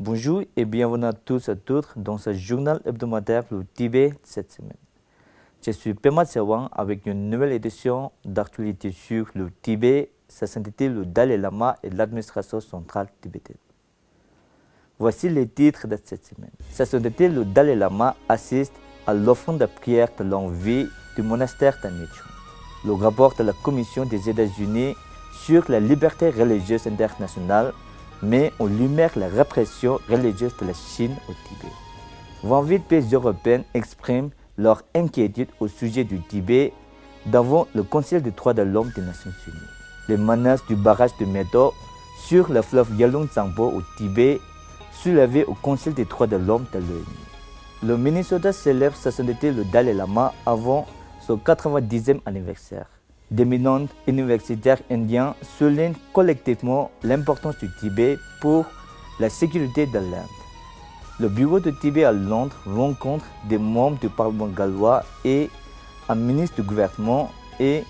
Bonjour et bienvenue à tous et à toutes dans ce journal hebdomadaire Le Tibet cette semaine. Je suis Pema Tsewang avec une nouvelle édition d'actualité sur le Tibet, sa sainteté, le Dalai Lama et l'administration centrale tibétaine. Voici les titres de cette semaine. Sa sainteté, le Dalai Lama assiste à l'offrande de prière de l'envie du monastère d'Anichon. Le rapport de la Commission des États-Unis sur la liberté religieuse internationale met en lumière la répression religieuse de la Chine au Tibet. 28 pays européens expriment leur inquiétude au sujet du Tibet devant le Conseil des droits de l'homme des Nations Unies. Les menaces du barrage de métaux sur le fleuve Yalong-Tsangpo au Tibet soulevées au Conseil des droits de l'homme de l'ONU. Le Minnesota célèbre sa sainteté le Dalai Lama avant son 90e anniversaire. D'éminents universitaires indiens soulignent collectivement l'importance du Tibet pour la sécurité de l'Inde. Le bureau de Tibet à Londres rencontre des membres du Parlement gallois et un ministre du gouvernement et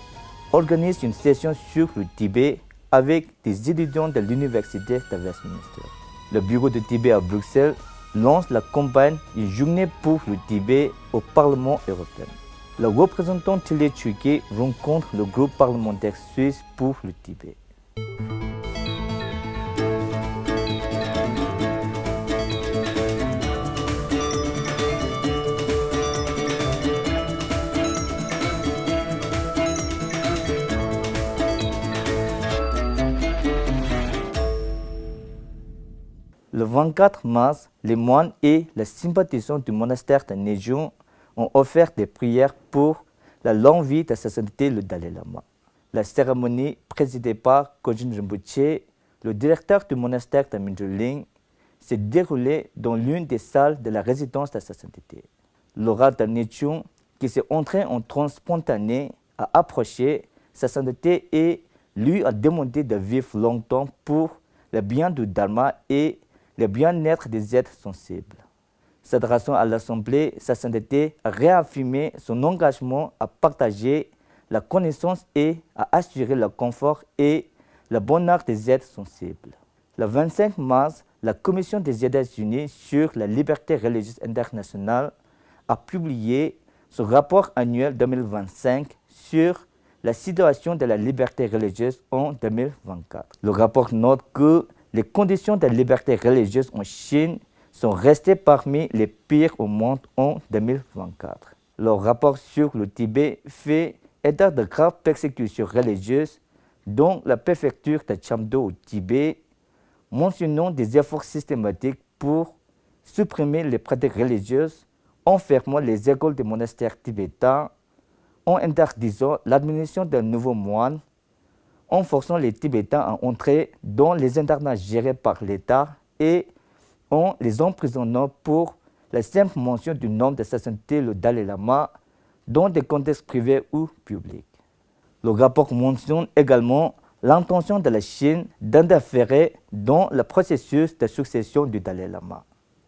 organise une session sur le Tibet avec des étudiants de l'université de Westminster. Le bureau de Tibet à Bruxelles lance la campagne Une journée pour le Tibet au Parlement européen. Le représentant télé-turquie rencontre le groupe parlementaire suisse pour le Tibet. Le 24 mars, les moines et les sympathisants du monastère de Nejun ont offert des prières pour la longue vie de sa sainteté le Dalai Lama. La cérémonie, présidée par Kojin Rinpoche, le directeur du monastère de Minjuling, s'est déroulée dans l'une des salles de la résidence de sa sainteté. L'aura de Nejun, qui s'est entré en transe spontanée, a approché sa sainteté et lui a demandé de vivre longtemps pour le bien du Dharma et le bien-être des êtres sensibles. S'adressant à l'Assemblée, sa sainteté a réaffirmé son engagement à partager la connaissance et à assurer le confort et le bonheur des êtres sensibles. Le 25 mars, la Commission des États-Unis sur la liberté religieuse internationale a publié son rapport annuel 2025 sur la situation de la liberté religieuse en 2024. Le rapport note que les conditions de liberté religieuse en Chine sont restées parmi les pires au monde en 2024. Le rapport sur le Tibet fait état de graves persécutions religieuses dans la préfecture de Chamdo au Tibet, mentionnant des efforts systématiques pour supprimer les pratiques religieuses, en fermant les écoles des monastères tibétains, en interdisant l'admission de nouveaux moines, en forçant les Tibétains à entrer dans les internats gérés par l'État et en les emprisonnant pour la simple mention du nom de sa sainteté le Dalai Lama dans des contextes privés ou publics. Le rapport mentionne également l'intention de la Chine d'interférer dans le processus de succession du Dalai Lama.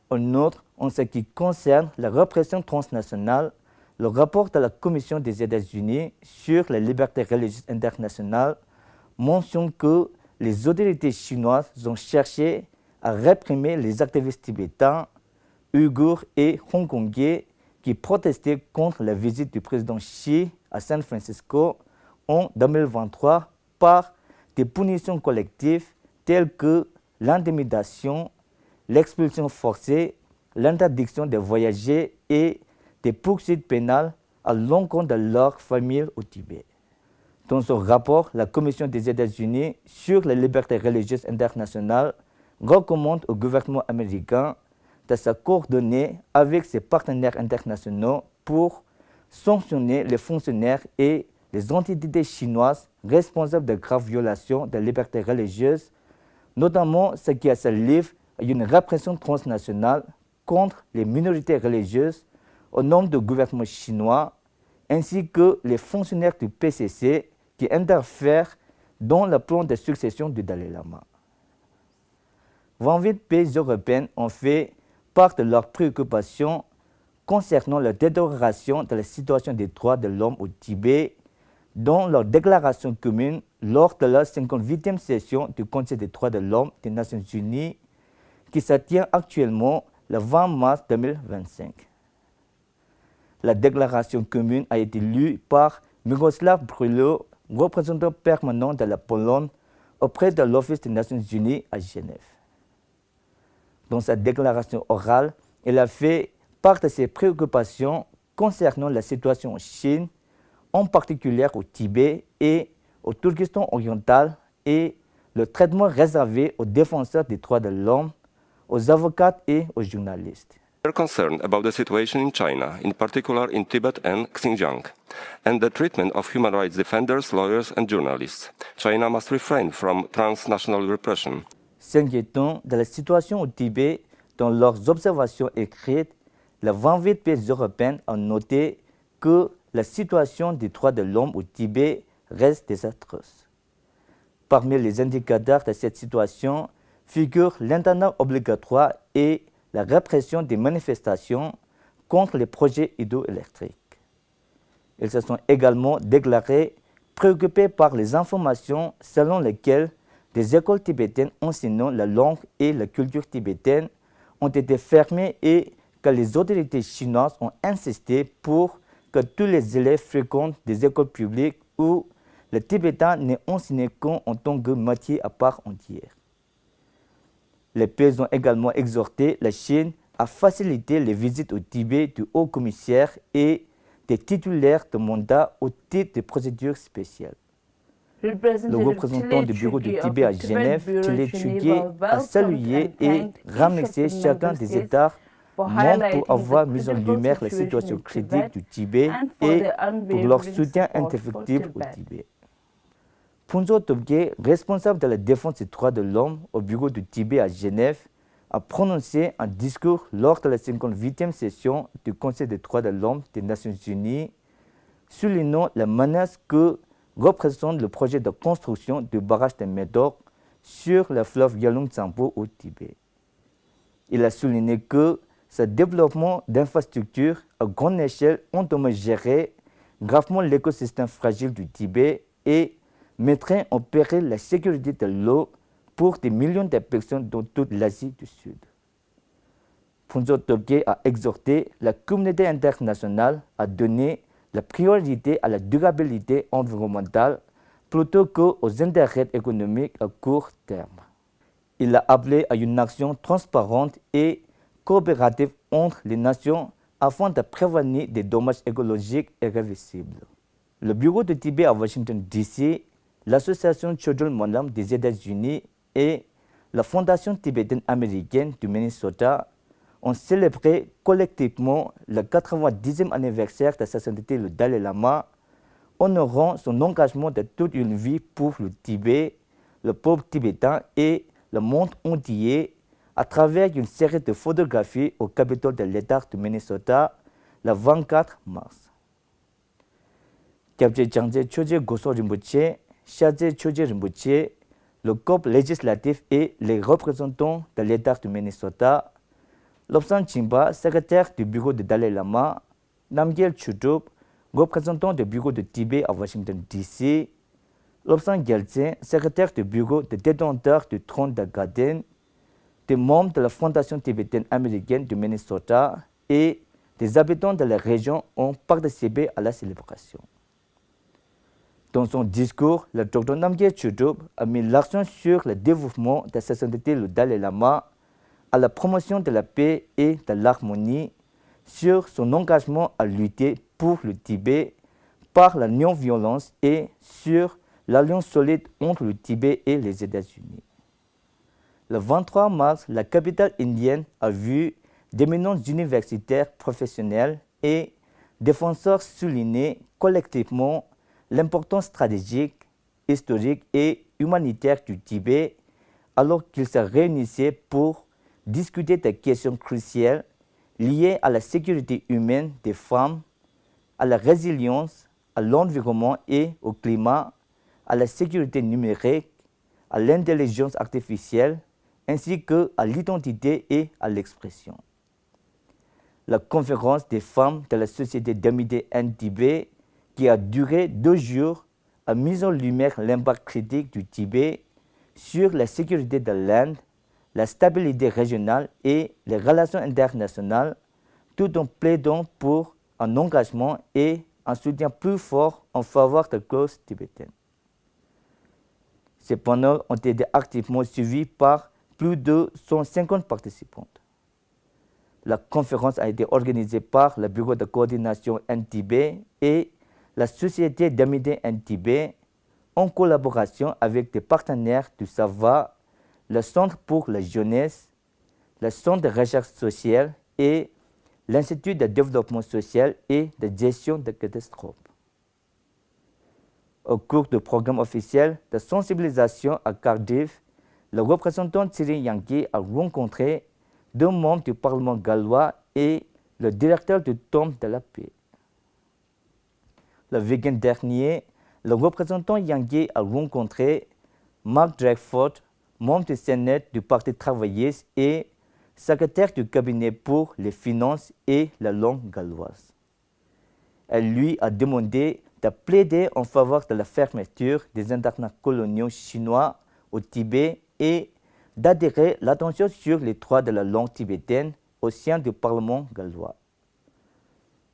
En outre, en ce qui concerne la répression transnationale, le rapport de la Commission des États-Unis sur la liberté religieuse internationale mentionne que les autorités chinoises ont cherché à réprimer les activistes tibétains, ouïghours et hongkongais qui protestaient contre la visite du président Xi à San Francisco en 2023 par des punitions collectives telles que l'intimidation, l'expulsion forcée, l'interdiction de voyager et des poursuites pénales à l'encontre de leurs familles au Tibet. Dans son rapport, la Commission des États-Unis sur la liberté religieuse internationale recommande au gouvernement américain de se coordonner avec ses partenaires internationaux pour sanctionner les fonctionnaires et les entités chinoises responsables de graves violations de la liberté religieuse, notamment ce qui se livre à une répression transnationale contre les minorités religieuses au nom du gouvernement chinois, ainsi que les fonctionnaires du PCC qui interfèrent dans le plan de succession du Dalai Lama. 28 pays européens ont fait part de leurs préoccupations concernant la détérioration de la situation des droits de l'homme au Tibet dans leur déclaration commune lors de la 58e session du Conseil des droits de l'homme des Nations Unies qui se tient actuellement le 20 mars 2025. La déclaration commune a été lue par Miroslav Brülow, représentant permanent de la Pologne auprès de l'Office des Nations Unies à Genève. Dans sa déclaration orale, elle a fait part de ses préoccupations concernant la situation en Chine, en particulier au Tibet et au Turkestan oriental, et le traitement réservé aux défenseurs des droits de l'homme, aux avocats et aux journalistes. We are concerned about the situation in China, in particular in Tibet and Xinjiang, and the treatment of human rights defenders, lawyers and journalists. China must refrain from transnational repression. S'inquiétant de la situation au Tibet, dans leurs observations écrites, les 28 pays européens ont noté que la situation des droits de l'homme au Tibet reste désastreuse. Parmi les indicateurs de cette situation figurent l'internat obligatoire et la répression des manifestations contre les projets hydroélectriques. Ils se sont également déclarés préoccupés par les informations selon lesquelles des écoles tibétaines enseignant la langue et la culture tibétaine ont été fermées et que les autorités chinoises ont insisté pour que tous les élèves fréquentent des écoles publiques où le tibétain n'est enseigné qu'en tant que matière à part entière. Les pays ont également exhorté la Chine à faciliter les visites au Tibet du haut-commissaire et des titulaires de mandat au titre des procédures spéciales. Le représentant du bureau du Tibet à Genève, Thilé Chugye, a salué et remercié chacun des États membres pour avoir mis en lumière la situation critique du Tibet et pour leur soutien indéfectible au Tibet. Phunzo Tobgye, responsable de la défense des droits de l'homme au bureau du Tibet à Genève, a prononcé un discours lors de la 58e session du Conseil des droits de l'homme des Nations Unies, soulignant la menace que représente le projet de construction du barrage de Médok sur le fleuve Yalung-Tsangpo au Tibet. Il a souligné que ce développement d'infrastructures à grande échelle endommagerait gravement l'écosystème fragile du Tibet et mettrait en péril la sécurité de l'eau pour des millions de personnes dans toute l'Asie du Sud. Phunzo Tobgye a exhorté la communauté internationale à donner la priorité à la durabilité environnementale plutôt qu'aux intérêts économiques à court terme. Il a appelé à une action transparente et coopérative entre les nations afin de prévenir des dommages écologiques irréversibles. Le bureau de Tibet à Washington, D.C., l'Association Children Monlam des États-Unis et la Fondation tibétaine américaine du Minnesota ont célébré collectivement le 90e anniversaire de sa sainteté le Dalai Lama, honorant son engagement de toute une vie pour le Tibet, le peuple tibétain et le monde entier à travers une série de photographies au Capitole de l'État du Minnesota le 24 mars. Kyabje Jangje Choje Goso Rinpoche, Shadje Choje Rinpoche, le COP législatif et les représentants de l'État du Minnesota, Lobsang Chimba, secrétaire du bureau de Dalai Lama, Namgyel Chudup, représentant du bureau de Tibet à Washington, D.C., Lobsang Gyaltsen, secrétaire du bureau de détenteur du trône de Garden, des membres de la Fondation tibétaine américaine du Minnesota et des habitants de la région ont participé à la célébration. Dans son discours, le Dr Namgyel Chudup a mis l'accent sur le développement de sa sainteté le Dalai Lama, à la promotion de la paix et de l'harmonie, sur son engagement à lutter pour le Tibet par la non-violence et sur l'alliance solide entre le Tibet et les États-Unis. Le 23 mars, la capitale indienne a vu d'éminents universitaires professionnels et défenseurs souligner collectivement l'importance stratégique, historique et humanitaire du Tibet alors qu'ils se réunissaient pour discuter des questions cruciales liées à la sécurité humaine des femmes, à la résilience, à l'environnement et au climat, à la sécurité numérique, à l'intelligence artificielle, ainsi qu'à l'identité et à l'expression. La conférence des femmes de la Société d'amitié Inde-Tibet, qui a duré 2 jours, a mis en lumière l'impact critique du Tibet sur la sécurité de l'Inde, la stabilité régionale et les relations internationales, tout en plaidant pour un engagement et un soutien plus fort en faveur de la cause tibétaine. Ces panels ont été activement suivis par plus de 150 participants. La conférence a été organisée par le Bureau de coordination N-Tibet et la Société d'amitié N-Tibet en collaboration avec des partenaires du SAVA, le Centre pour la jeunesse, le Centre de recherche sociale et l'Institut de développement social et de gestion de catastrophes. Au cours du programme officiel de sensibilisation à Cardiff, le représentant Thierry Yangi a rencontré deux membres du Parlement gallois et le directeur du Temple de la Paix. Le week-end dernier, le représentant Yangi a rencontré Mark Drakeford, membre du Sénat du Parti travailliste et secrétaire du cabinet pour les finances et la langue galloise. Elle lui a demandé de plaider en faveur de la fermeture des internats coloniaux chinois au Tibet et d'attirer l'attention sur les droits de la langue tibétaine au sein du Parlement gallois.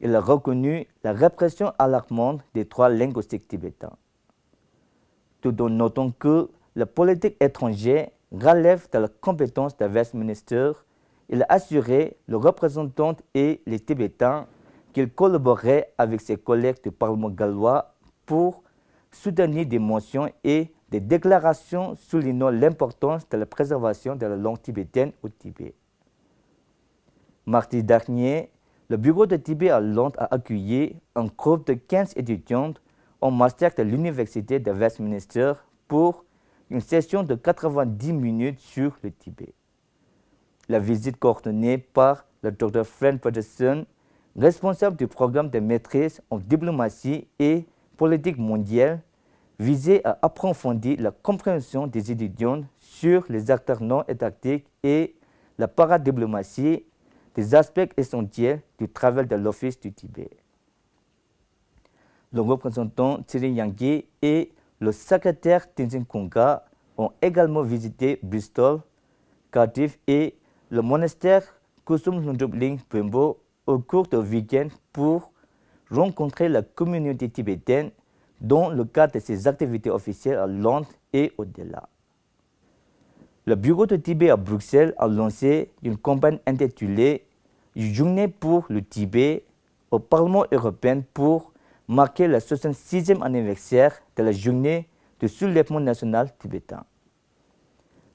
Il a reconnu la répression alarmante des droits linguistiques tibétains. Tout en notant que la politique étrangère relève de la compétence de Westminster, il a assuré le représentant et les Tibétains qu'il collaborait avec ses collègues du Parlement gallois pour soutenir des motions et des déclarations soulignant l'importance de la préservation de la langue tibétaine au Tibet. Mardi dernier, le bureau de Tibet à Londres a accueilli un groupe de 15 étudiants en master de l'Université de Westminster pour une session de 90 minutes sur le Tibet. La visite coordonnée par le Dr. Frank Patterson, responsable du programme de maîtrise en diplomatie et politique mondiale, visait à approfondir la compréhension des étudiants sur les acteurs non étatiques et la paradiplomatie, des aspects essentiels du travail de l'Office du Tibet. Le représentant Thierry Yangi et le secrétaire Tenzin Konga ont également visité Bristol, Cardiff et le monastère Kusum Lundrupling Pembo au cours du week-end pour rencontrer la communauté tibétaine dans le cadre de ses activités officielles à Londres et au-delà. Le bureau de Tibet à Bruxelles a lancé une campagne intitulée « Journée pour le Tibet » au Parlement européen pour marquer le 66e anniversaire de la journée du soulèvement national tibétain.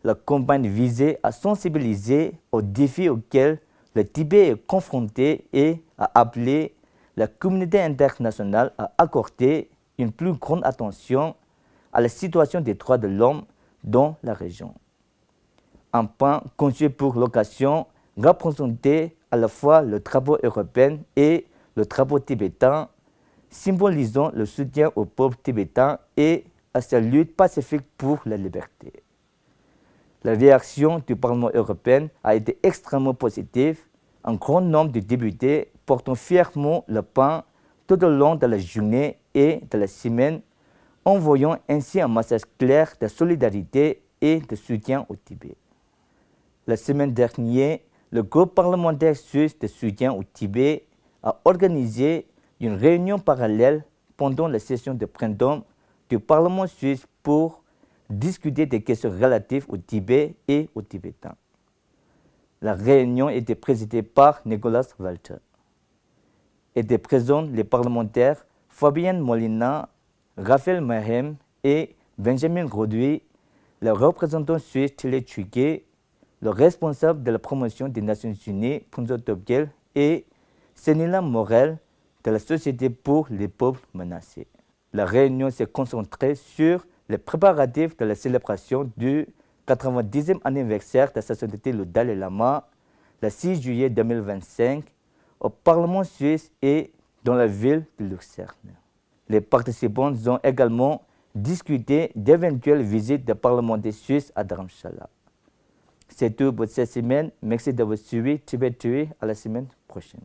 La campagne visait à sensibiliser aux défis auxquels le Tibet est confronté et à appeler la communauté internationale à accorder une plus grande attention à la situation des droits de l'homme dans la région. Un point conçu pour l'occasion représentait à la fois le drapeau européen et le drapeau tibétain, symbolisant le soutien au peuple tibétain et à sa lutte pacifique pour la liberté. La réaction du Parlement européen a été extrêmement positive. Un grand nombre de députés portant fièrement le pain tout au long de la journée et de la semaine, envoyant ainsi un message clair de solidarité et de soutien au Tibet. La semaine dernière, le groupe parlementaire suisse de soutien au Tibet a organisé une réunion parallèle pendant la session de printemps du Parlement suisse pour discuter des questions relatives au Tibet et aux Tibétains. La réunion était présidée par Nicolas Walter. Étaient présents les parlementaires Fabienne Molina, Raphaël Mahem et Benjamin Roduy, le représentant suisse Thierry Tchuguet, le responsable de la promotion des Nations Unies, Punzo Topgel, et Senila Morel de la Société pour les peuples menacés. La réunion s'est concentrée sur les préparatifs de la célébration du 90e anniversaire de sa sainteté le Dalai Lama, le 6 juillet 2025, au Parlement suisse et dans la ville de Lucerne. Les participants ont également discuté d'éventuelles visites des parlementaires suisses à Dharamshala. C'est tout pour cette semaine. Merci d'avoir suivi Tibet TV. À la semaine prochaine.